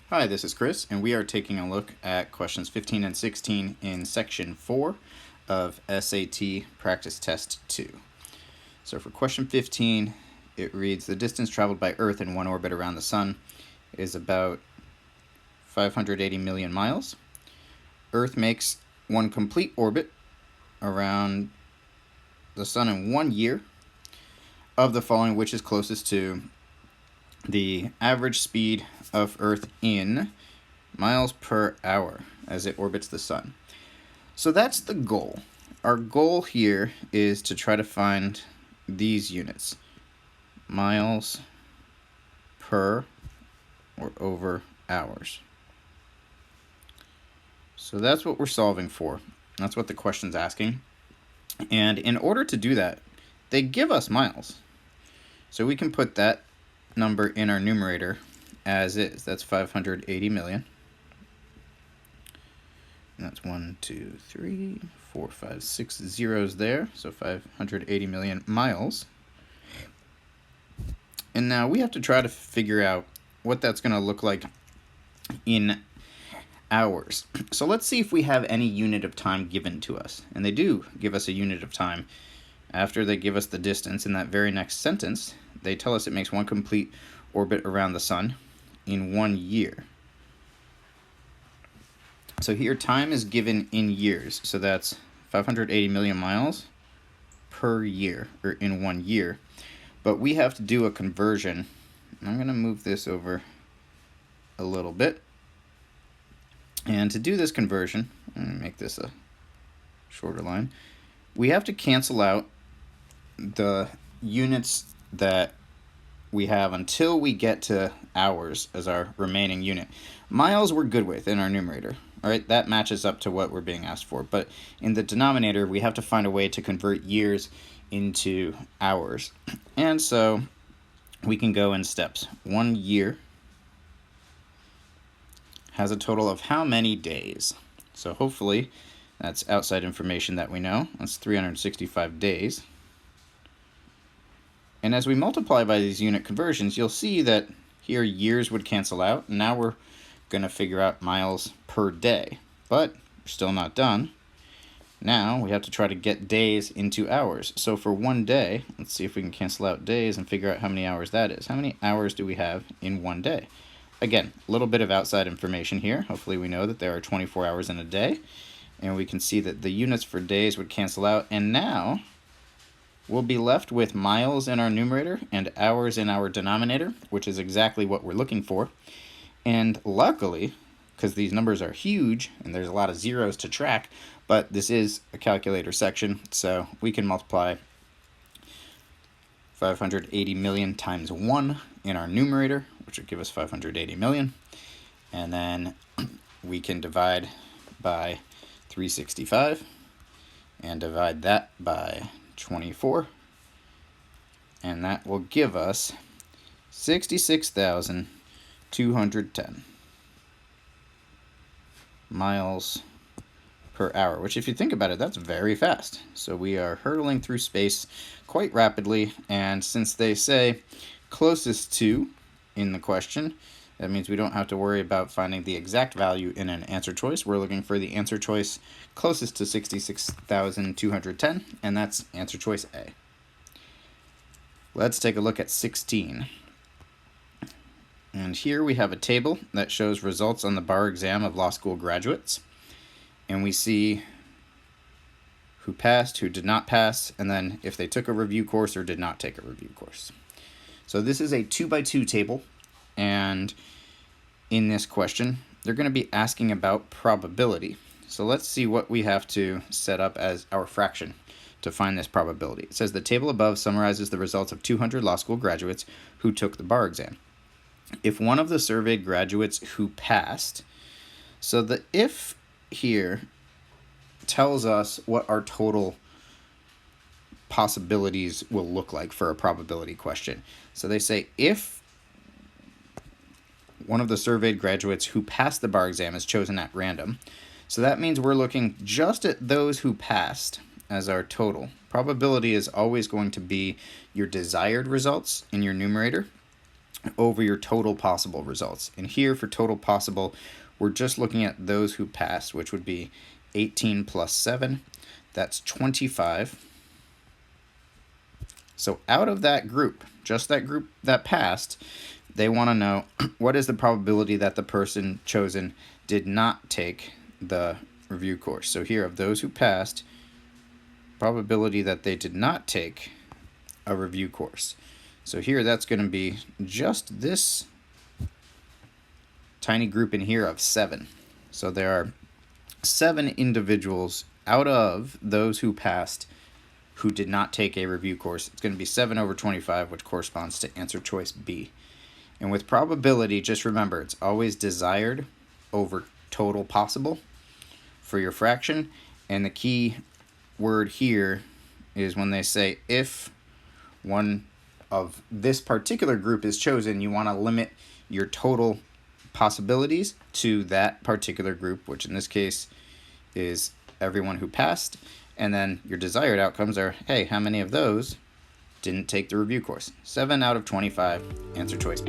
Hi, this is Chris, and we are taking a look at questions 15 and 16 in section 4 of SAT Practice Test 2. So for question 15, it reads, the distance traveled by Earth in one orbit around the Sun is about 580 million miles. Earth makes one complete orbit around the Sun in 1 year. Of the following, which is closest to the average speed of Earth in miles per hour as it orbits the Sun? So that's the goal. Our goal here is to try to find these units: miles per or over hours. So that's what we're solving for. That's what the question's asking. And in order to do that, they give us miles. So we can put that number in our numerator as is. That's 580 million. And that's 1, 2, 3, 4, 5, 6 zeros there. So 580 million miles. And now we have to try to figure out what that's going to look like in hours. So let's see if we have any unit of time given to us. And they do give us a unit of time. After they give us the distance, in that very next sentence, they tell us it makes one complete orbit around the Sun in 1 year. So here time is given in years. So that's 580 million miles per year, or in 1 year. But we have to do a conversion. I'm going to move this over a little bit. And to do this conversion, I'm going to make this a shorter line. We have to cancel out the units that we have until we get to hours as our remaining unit. Miles we're good with in our numerator. All right, that matches up to what we're being asked for. But in the denominator, we have to find a way to convert years into hours. And so we can go in steps. 1 year has a total of how many days? So hopefully that's outside information that we know. That's 365 days. And as we multiply by these unit conversions, you'll see that here years would cancel out. And now we're going to figure out miles per day. But we're still not done. Now we have to try to get days into hours. So for 1 day, let's see if we can cancel out days and figure out how many hours that is. How many hours do we have in 1 day? Again, a little bit of outside information here. Hopefully we know that there are 24 hours in a day. And we can see that the units for days would cancel out. And now we'll be left with miles in our numerator and hours in our denominator, which is exactly what we're looking for. And luckily, because these numbers are huge and there's a lot of zeros to track, but this is a calculator section, so we can multiply 580 million times 1 in our numerator, which would give us 580 million. And then we can divide by 365 and divide that by 24. And that will give us 66,210 miles per hour, which if you think about it, that's very fast. So we are hurtling through space quite rapidly, and since they say closest to in the question, that means we don't have to worry about finding the exact value in an answer choice. We're looking for the answer choice closest to 66,210, and that's answer choice A. Let's take a look at 16. And here we have a table that shows results on the bar exam of law school graduates. And we see who passed, who did not pass, and then if they took a review course or did not take a review course. So this is a 2x2 table, and in this question, they're going to be asking about probability. So let's see what we have to set up as our fraction to find this probability. It says the table above summarizes the results of 200 law school graduates who took the bar exam. If one of the surveyed graduates who passed, so the if here tells us what our total possibilities will look like for a probability question. So they say if one of the surveyed graduates who passed the bar exam is chosen at random, so that means we're looking just at those who passed as our total. Probability is always going to be your desired results in your numerator, over your total possible results. And here for total possible, we're just looking at those who passed, which would be 18 plus 7. That's 25. So out of that group, just that group that passed, they want to know what is the probability that the person chosen did not take the review course. So here, of those who passed, probability that they did not take a review course. So here, that's going to be just this tiny group in here of 7. So there are 7 individuals out of those who passed who did not take a review course. It's going to be 7 over 25, which corresponds to answer choice B. And with probability, just remember, it's always desired over total possible for your fraction. And the key word here is when they say if one of this particular group is chosen, you want to limit your total possibilities to that particular group, which in this case is everyone who passed. And then your desired outcomes are, hey, how many of those didn't take the review course? 7 out of 25, answer choice.